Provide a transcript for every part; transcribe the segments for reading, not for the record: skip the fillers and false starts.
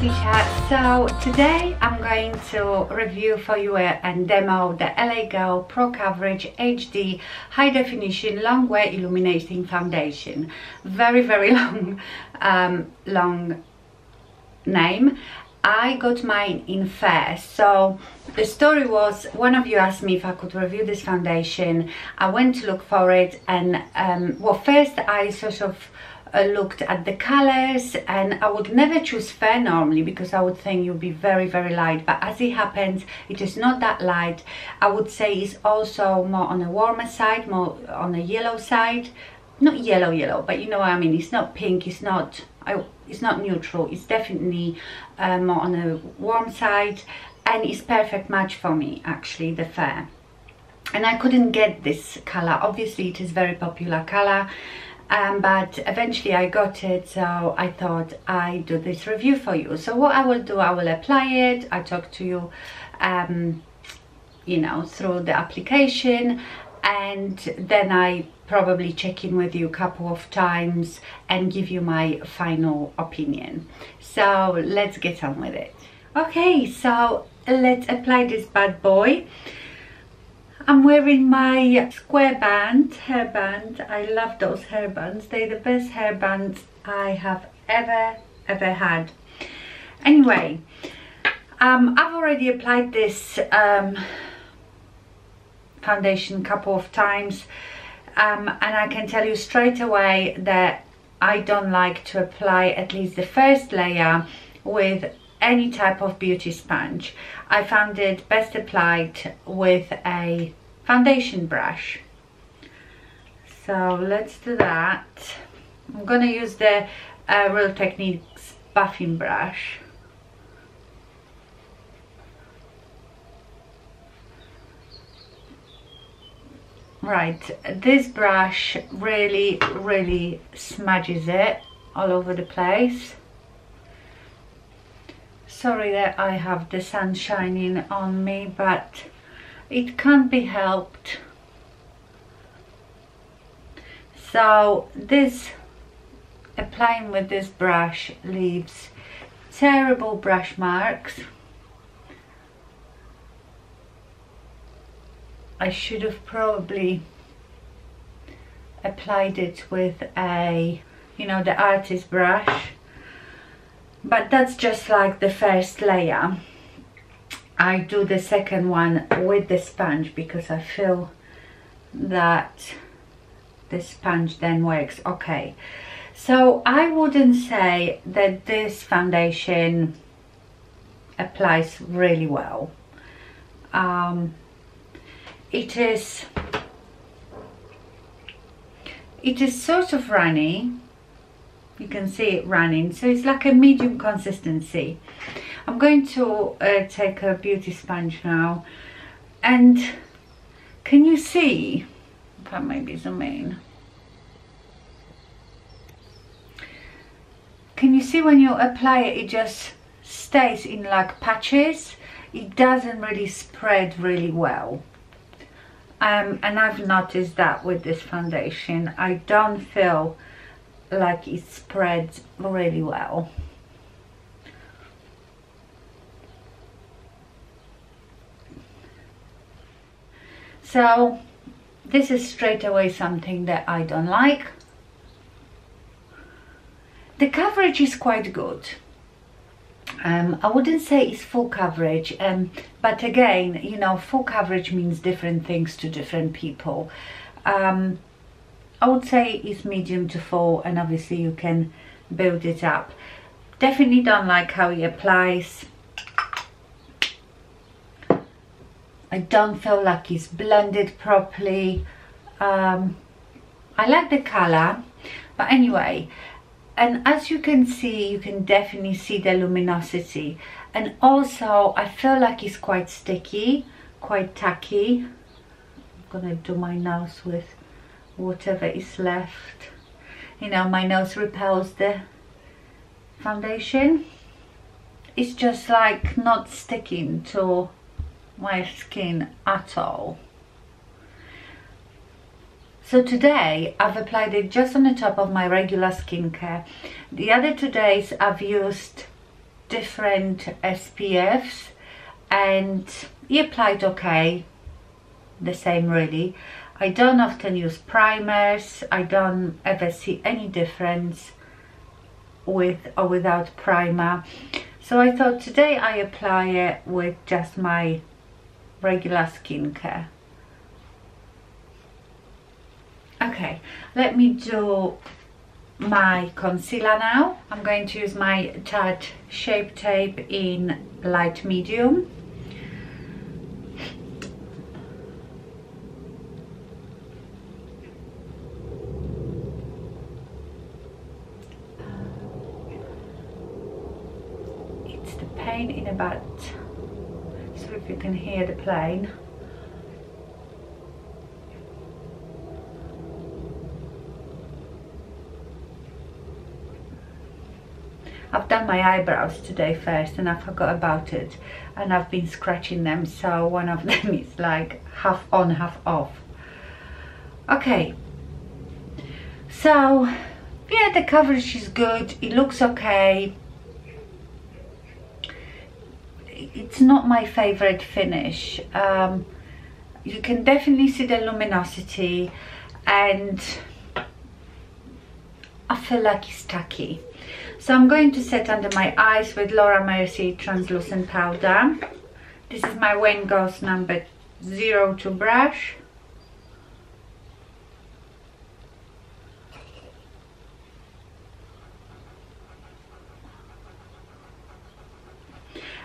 Tisha. So today I'm going to review for you and demo the LA Girl Pro Coverage HD High Definition Long Wear Illuminating Foundation. Very long long name. I got mine in fair. So the story was, one of you asked me if I could review this foundation. I went to look for it, and well, first I sort of looked at the colors, and I would never choose fair normally because I would think it would be very light, but as it happens it is not that light. I would say it's also more on a warmer side, more on the yellow side. Not yellow, but you know what I mean. It's not pink, it's not neutral, it's definitely more on the warm side, and it's perfect match for me actually, the fair. And I couldn't get this color, obviously it is very popular color, but eventually I got it, so I thought I'd do this review for you. So what I will do, I will apply it, I talk to you you know, through the application, and then I probably check in with you a couple of times and give you my final opinion. So let's get on with it. Okay, so let's apply this bad boy. I'm wearing my square band, hairband. I love those hairbands. They're the best hairbands I have ever had. Anyway, I've already applied this foundation a couple of times, and I can tell you straight away that I don't like to apply at least the first layer with any type of beauty sponge. I found it best applied with a foundation brush. So let's do that. I'm gonna use the Real Techniques buffing brush. Right, this brush really smudges it all over the place. Sorry that I have the sun shining on me, but it can't be helped. So this, applying with this brush leaves terrible brush marks. I should have probably applied it with a, you know, the artist brush, but that's just like the first layer. I do the second one with the sponge because I feel that the sponge then works. Okay, so I wouldn't say that this foundation applies really well. It is sort of runny. You can see it running, so it's like a medium consistency. I'm going to take a beauty sponge now, and can you see, if I maybe zoom in, can you see when you apply it, it just stays in like patches. It doesn't really spread really well. And I've noticed that with this foundation. I don't feel like it spreads really well. So this is straight away something that I don't like. The coverage is quite good. I wouldn't say it's full coverage, but again, you know, full coverage means different things to different people. I would say it's medium to full, and obviously you can build it up. Definitely don't like how it applies. I don't feel like it's blended properly. I like the color, but anyway. And as you can see, you can definitely see the luminosity, and also I feel like it's quite sticky, quite tacky. I'm gonna do my nose with whatever is left. You know, my nose repels the foundation. It's just like not sticking to my skin at all. So today I've applied it just on the top of my regular skincare. The other 2 days I've used different SPFs and he applied okay, the same really. I don't often use primers. I don't ever see any difference with or without primer. So I thought today I apply it with just my regular skincare. Okay, let me do my concealer now. I'm going to use my Tarte Shape Tape in light medium. It's the pain in the butt, so if you can hear the plane. I've done my eyebrows today first and I forgot about it, and I've been scratching them, so one of them is like half on, half off. Okay, so yeah, the coverage is good, it looks okay. It's not my favorite finish. You can definitely see the luminosity and I feel like it's tacky. So I'm going to set under my eyes with Laura Mercier Translucent powder. This is my Wayne Goss number 02 brush.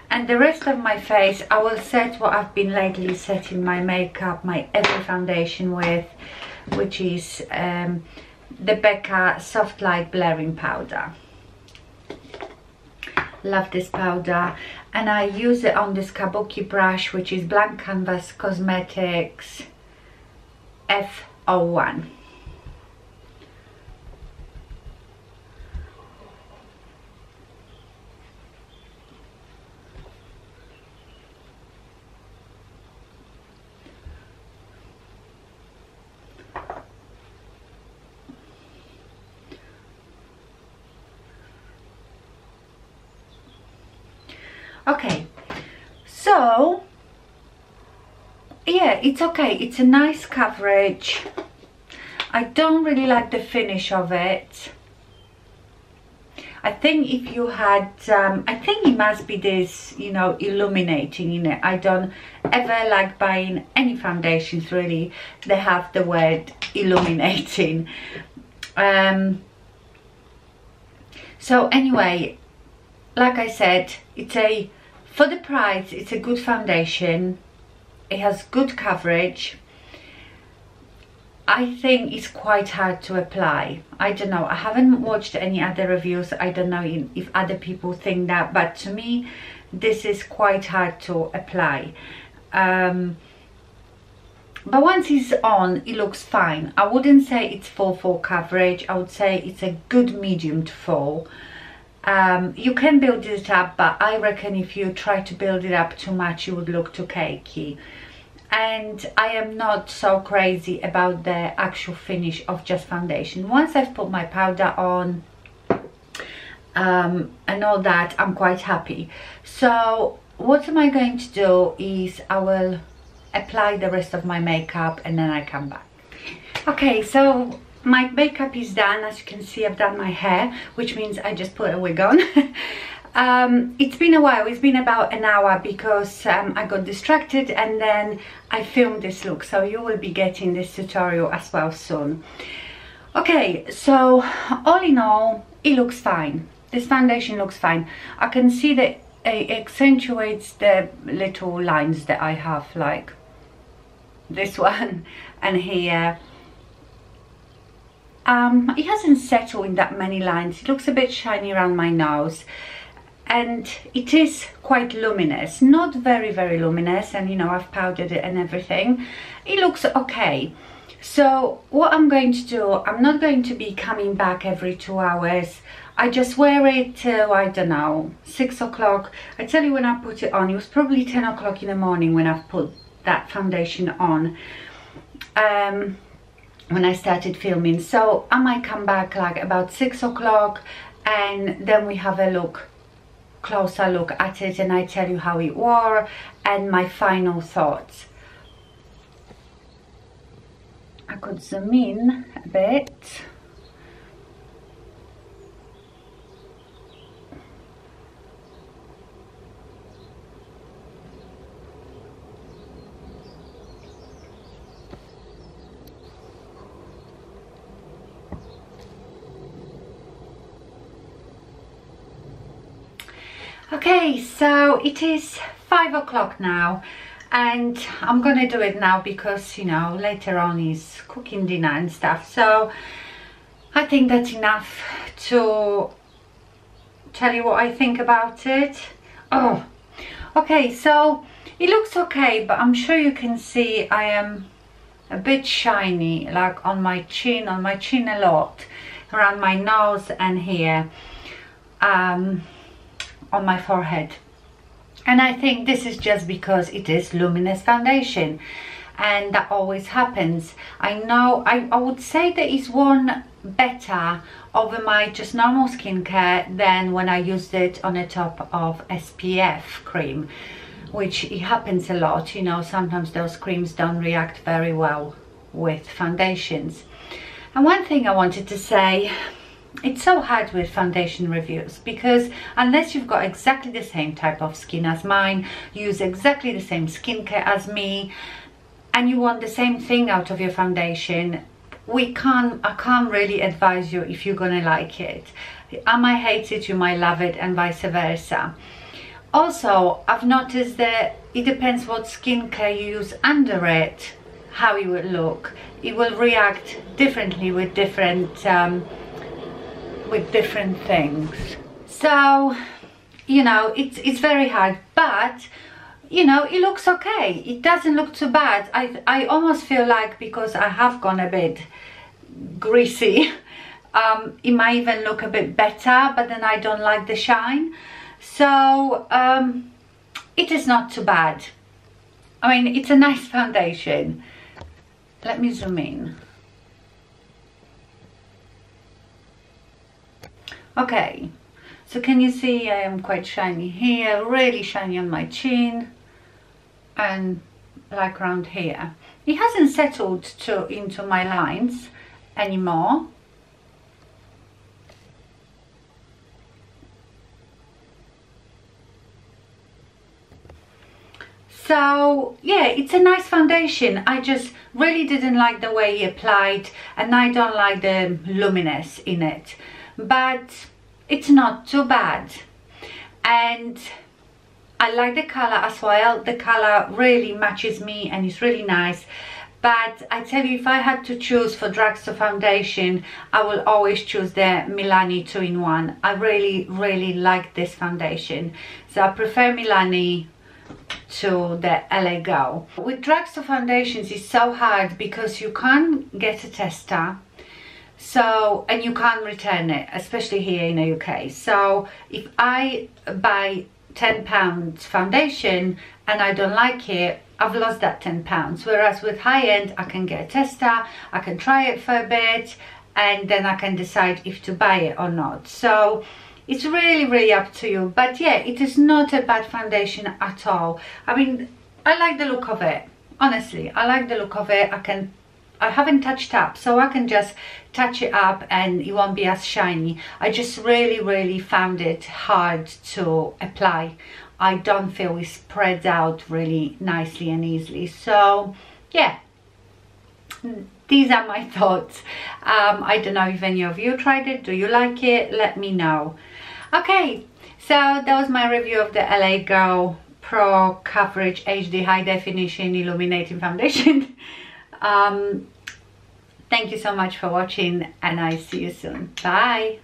And the rest of my face, I will set what I've been lately setting my makeup, my every foundation with, which is the Becca Soft Light Blurring Powder. Love this powder, and I use it on this kabuki brush, which is Blank Canvas Cosmetics F01. Okay, so yeah, it's okay, it's a nice coverage. I don't really like the finish of it. I think if you had I think it must be this, you know, illuminating in it. I don't ever like buying any foundations really they have the word illuminating. So anyway, like I said, it's a, for the price, it's a good foundation. It has good coverage. I think it's quite hard to apply. I don't know, I haven't watched any other reviews. I don't know if other people think that, but to me, this is quite hard to apply. But once it's on, it looks fine. I wouldn't say it's full coverage. I would say it's a good medium to full. You can build it up, but I reckon if you try to build it up too much, it would look too cakey. And I am not so crazy about the actual finish of just foundation. Once I've put my powder on and all that, I'm quite happy. So what am I going to do is I will apply the rest of my makeup and then I come back. Okay, so my makeup is done. As you can see, I've done my hair, which means I just put a wig on. It's been a while, it's been about an hour because I got distracted and then I filmed this look, so you will be getting this tutorial as well soon. Okay, so all in all, it looks fine. This foundation looks fine. I can see that it accentuates the little lines that I have, like this one and here. It hasn't settled in that many lines. It looks a bit shiny around my nose and it is quite luminous, not very luminous, and you know, I've powdered it and everything. It looks okay. So what I'm going to do, I'm not going to be coming back every 2 hours. I just wear it till, I don't know, 6 o'clock. I tell you, when I put it on, it was probably 10 o'clock in the morning when I've put that foundation on. When I started filming, so I might come back like about 6 o'clock and then we have a look closer look at it and I tell you how it wore and my final thoughts. I could zoom in a bit. Okay, so it is 5 o'clock now and I'm gonna do it now because, you know, later on is cooking dinner and stuff, so I think that's enough to tell you what I think about it. Oh, okay, so it looks okay, but I'm sure you can see I am a bit shiny, like on my chin a lot, around my nose and here, on my forehead. And I think this is just because it is luminous foundation, and that always happens. I know I would say that it's worn better over my just normal skincare than when I used it on the top of SPF cream, which it happens a lot, you know, sometimes those creams don't react very well with foundations. And one thing I wanted to say, it's so hard with foundation reviews because unless you've got exactly the same type of skin as mine, use exactly the same skincare as me, and you want the same thing out of your foundation, I can't really advise you if you're gonna like it. I might hate it, you might love it, and vice versa. Also, I've noticed that it depends what skincare you use under it, how it will look. It will react differently with different things. So, you know, it's very hard, but you know, it looks okay. It doesn't look too bad. I almost feel like because I have gone a bit greasy, it might even look a bit better, but then I don't like the shine. So it is not too bad. I mean, it's a nice foundation. Let me zoom in. Okay, so can you see I am quite shiny here, really shiny on my chin, and like around here. It hasn't settled into my lines anymore. So yeah, it's a nice foundation. I just really didn't like the way he applied, and I don't like the luminous in it, but it's not too bad. And I like the color as well. The color really matches me and it's really nice. But I tell you, if I had to choose for drugstore foundation, I will always choose the Milani 2-in-1. I really like this foundation, so I prefer Milani to the LA Girl. With drugstore foundations, it's so hard because you can't get a tester, so, and you can't return it, especially here in the UK. So if I buy £10 foundation and I don't like it, I've lost that £10. Whereas with high-end, I can get a tester, I can try it for a bit, and then I can decide if to buy it or not. So it's really up to you. But yeah, it is not a bad foundation at all. I mean, I like the look of it. Honestly, I like the look of it. I haven't touched up, so I can just touch it up and it won't be as shiny. I just really found it hard to apply. I don't feel it spreads out really nicely and easily. So yeah, these are my thoughts. I don't know if any of you tried it. Do you like it? Let me know. Okay, so that was my review of the LA Girl Pro Coverage HD High Definition Illuminating Foundation. Thank you so much for watching, and I see you soon. Bye.